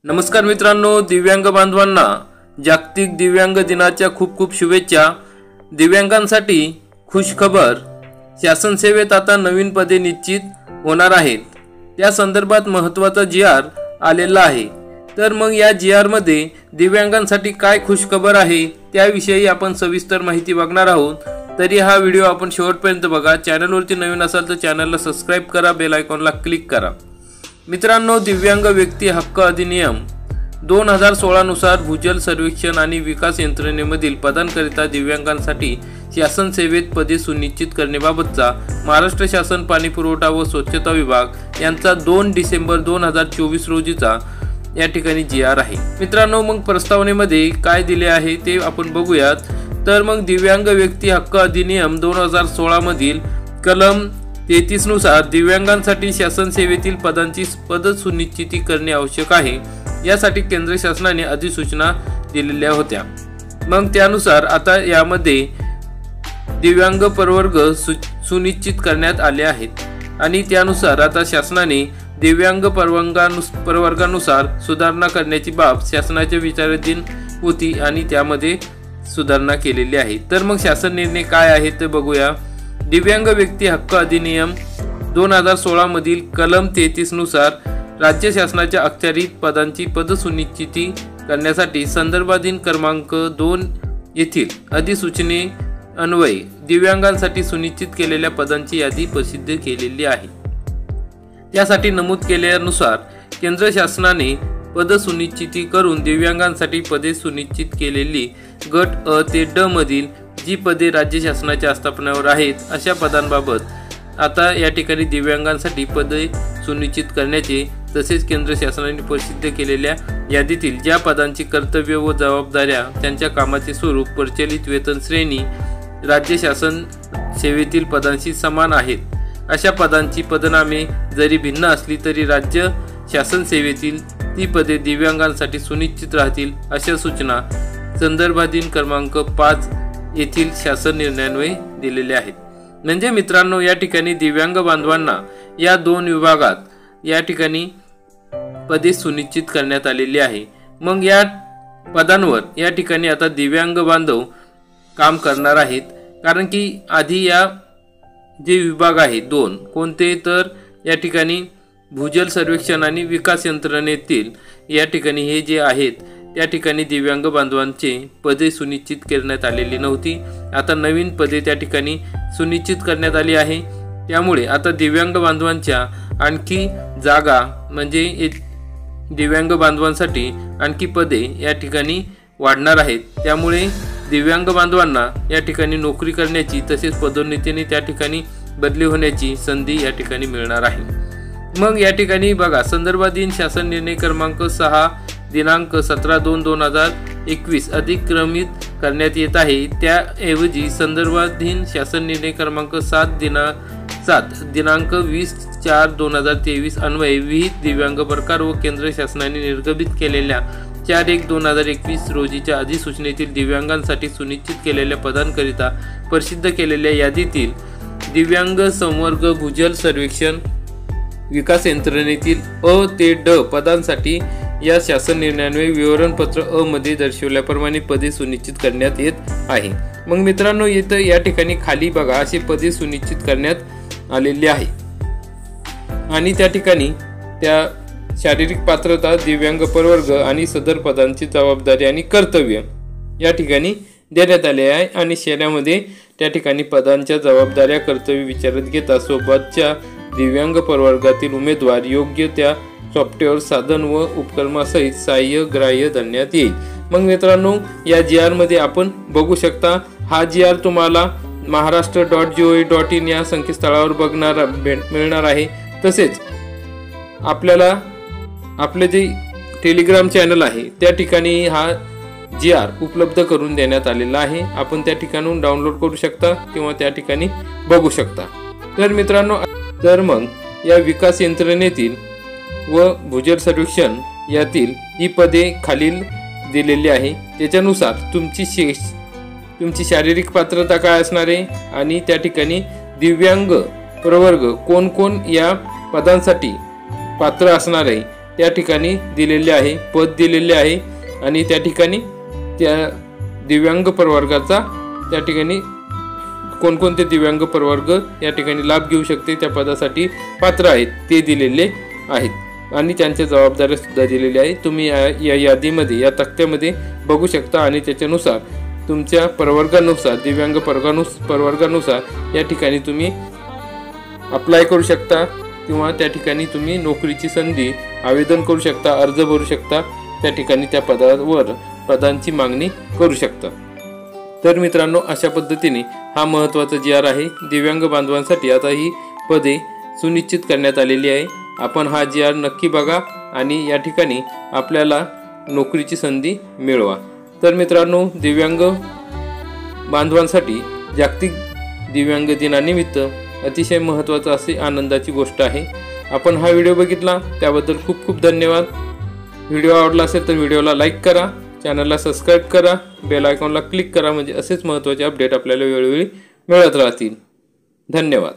नमस्कार मित्रांनो, दिव्यांग बांधवांना जागतिक दिव्यांग दिनाच्या खूप खूप शुभेच्छा। दिव्यांगांसाठी खुश खबर, शासन सेवेत आता नवीन पदे निश्चित होणार आहेत। त्या संदर्भात महत्त्वाचा जी.आर. आलेला आहे। तर मग या जी.आर. मध्ये दिव्यांगांसाठी काय खुश खबर आहे त्याविषयी आपण सविस्तर माहिती बघणार आहोत। तरी हा व्हिडिओ आपण शेवटपर्यंत बघा। चॅनलवरती नवीन असाल तर चॅनलला सबस्क्राइब करा, बेल आयकॉनला क्लिक करा। मित्रांनो, दिव्यांग व्यक्ती हक्क अधिनियम 2016 नुसार भूजल सर्वेक्षण आणि विकास यंत्रणेमधील पदांकरिता दिव्यांगांसाठी शासन सेवेत पदे सुनिश्चित करण्याबाबतचा महाराष्ट्र शासन पाणीपुरवठा व स्वच्छता विभाग यांचा 2 डिसेंबर 2024 रोजीचा या ठिकाणी जी.आर. आहे। मित्रांनो, मग प्रस्तावनेमध्ये काय दिले आहे ते आपण बघूयात। तर मग दिव्यांग व्यक्ती हक्क अधिनियम 2016 मधील कलम 33 नुसार दिव्यांगांसाठी शासन सेवेतील पदांची पद सुनिश्चिती करणे आवश्यक आहे। यासाठी केंद्र शासनाने अधिसूचना दिलेल्या होत्या। मग त्यानुसार आता यामध्ये दिव्यांग प्रवर्ग सुनिश्चित करण्यात आले आहेत आणि त्यानुसार आता शासनाने दिव्यांग प्रवर्गानुसार सुधारणा करण्याची बाब शासनाच्या विचाराधीन होती आणि त्यामध्ये सुधारणा केलेली आहे। तर मग शासन निर्णय काय आहे ते बघूया। दिव्यांग व्यक्ती हक्क अधिनियम 2016 मधील कलम 33 नुसार राज्य शासनाच्या अखत्यारीत पदांची पद सुनिश्चिती करण्यासाठी संदर्भाधीन क्रमांक 2 येथील अधिसूचने अन्वये दिव्यांगांसाठी सुनिश्चित केलेल्या पदांची यादी प्रसिद्ध केलेली आहे। त्यासाठी नमूद केल्यानुसार केंद्र शासनाने पद सुनिश्चिती करून दिव्यांगांसाठी पदे सुनिश्चित केलेली गट अ ते ड मधील जी पदे राज्य शासनाच्या आस्थापनावर आहेत अशा पदांबाबत आता या ठिकाणी दिव्यांगांसाठी पदे सुनिश्चित करण्याचे तसेच केंद्र शासनाने प्रसिद्ध केलेल्या यादीतील ज्या पदांची कर्तव्य व जबाबदाऱ्या त्यांच्या कामाचे स्वरूप प्रचलित वेतन श्रेणी राज्य शासन सेवेतील पदांशी समान आहेत अशा पदांची पदनामे जरी भिन्न असली तरी राज्य शासन सेवेतील ती पदे दिव्यांगांसाठी सुनिश्चित राहतील अशा सूचना संदर्भाधीन क्रमांक 5 येथील शासन निर्णयान्वये दिलेले आहेत। म्हणजे मित्रांनो, या ठिकाणी दिव्यांग बांधवांना या 2 विभागात या ठिकाणी पदे सुनिश्चित करण्यात आलेली आहे। मग या पदांवर या ठिकाणी आता दिव्यांग बांधव काम करणार आहेत, कारण की आधी या जे विभाग आहेत 2 कोणते, तर या ठिकाणी भूजल सर्वेक्षण आणि विकास यंत्रणेतील या ठिकाणी हे जे आहेत त्या ठिकाणी दिव्यांग बांधवांचे पदे सुनिश्चित करण्यात आलेली नव्हती। आता नवीन पदे त्या ठिकाणी सुनिश्चित करण्यात आली आहे। त्यामुळे आता दिव्यांग बांधवांच्या आणखी जागा म्हणजे दिव्यांग बांधवांसाठी आणखी पदे या ठिकाणी वाढणार आहेत। त्यामुळे दिव्यांग बांधवांना या ठिकाणी नोकरी करण्याची तसेच पदोन्नतीने त्या ठिकाणी बदली होण्याची संधी या ठिकाणी मिळणार आहे। मग या ठिकाणी बघा, संदर्भाधीन शासन निर्णय क्रमांक 6 दिनांक 17/2/2021 अधिक्रमित करण्यात येत आहे। त्याऐवजी संदर्भाधीन शासन निर्णय क्रमांक 7 दिनांक 20/4/2023 अन्वये विहित दिव्यांग प्रकार व केंद्र शासनाने निर्गमित केलेल्या 4/1/2021 रोजीच्या अधिसूचनेतील दिव्यांगांसाठी सुनिश्चित केलेल्या पदांकरिता प्रसिद्ध केलेल्या यादीतील दिव्यांग संवर्ग भूजल सर्वेक्षण विकास यंत्रणेतील अ ते ड पदांसाठी या शासन निर्णयान्वये विवरणपत्र अ मध्ये दर्शवल्याप्रमाणे पदे सुनिश्चित करण्यात येत आहे। मग मित्रांनो, इथं या ठिकाणी खाली बघा असे पदे सुनिश्चित करण्यात आलेली आहे आणि त्या ठिकाणी त्या शारीरिक पात्रता, दिव्यांग प्रवर्ग आणि सदर पदांची जबाबदारी आणि कर्तव्य या ठिकाणी देण्यात आले आहे आणि शेऱ्यामध्ये त्या ठिकाणी पदांच्या जबाबदाऱ्या कर्तव्य विचारात घेता सोबतच्या दिव्यांग प्रवर्गातील उमेदवार योग्य त्या सॉफ्टवेअर साधन व उपकरणासहित सहाय्य ग्राह्य धरण्यात येईल। मग मित्रांनो, या जी.आर. मध्ये आपण बघू शकता, हा जी.आर. तुम्हाला maharashtra.gov.in या संकेतस्थळावर मिळणार आहे। तसेच आपल्याला आपले जे टेलिग्राम चॅनल आहे त्या ठिकाणी हा जी.आर. उपलब्ध करून देण्यात आलेला आहे। आपण त्या ठिकाणून डाउनलोड करू शकता किंवा त्या ठिकाणी बघू शकता। तर मित्रांनो, तर मग या विकास यंत्रणेतील व भूजल सर्वेक्षण यातील ही पदे खालील दिलेली आहे। त्याच्यानुसार तुमची शारीरिक पात्रता काय असणार आहे आणि त्या ठिकाणी दिव्यांग प्रवर्ग कोण कोण या पदांसाठी पात्र असणार आहे त्या ठिकाणी दिलेले आहे, पद दिलेले आहे आणि त्या ठिकाणी त्या दिव्यांग प्रवर्गाचा त्या ठिकाणी कोणकोणते दिव्यांग प्रवर्ग या ठिकाणी लाभ घेऊ शकते, त्या पदासाठी पात्र आहेत ते दिलेले आहेत आणि त्यांच्या जबाबदाऱ्या सुद्धा दिलेल्या आहेत. तुम्ही या यादीमध्ये या तक्त्यामध्ये बघू शकता आणि त्याच्यानुसार तुमच्या प्रवर्गानुसार दिव्यांग प्रवर्गानुसार या ठिकाणी तुम्ही अप्लाय करू शकता किंवा त्या ठिकाणी तुम्ही नोकरीची संधी आवेदन करू शकता, अर्ज भरू शकता, त्या ठिकाणी त्या पदांची मागणी करू शकता. तर मित्रांनो, अशा पद्धतीने हा महत्त्वाचा GR आहे. दिव्यांग बांधवांसाठी आता ही पदे सुनिश्चित करण्यात आलेली आहे. आपण हा GR नक्की बघा आणि या ठिकाणी आपल्याला नोकरीची संधी मिळवा. तर मित्रांनो, दिव्यांग बांधवांसाठी जागतिक दिव्यांग दिनानिमित्त अतिशय महत्त्वाचं असे आनंदाची गोष्ट आहे. आपण हा व्हिडिओ बघितला त्याबद्दल खूप खूप धन्यवाद. व्हिडिओ आवडला असेल तर व्हिडिओला लाईक करा, चॅनलला सबस्क्राईब करा, बेल आयकॉनला क्लिक करा, म्हणजे असेच महत्त्वाचे अपडेट आपल्याला वेळोवेळी मिळत राहतील. धन्यवाद.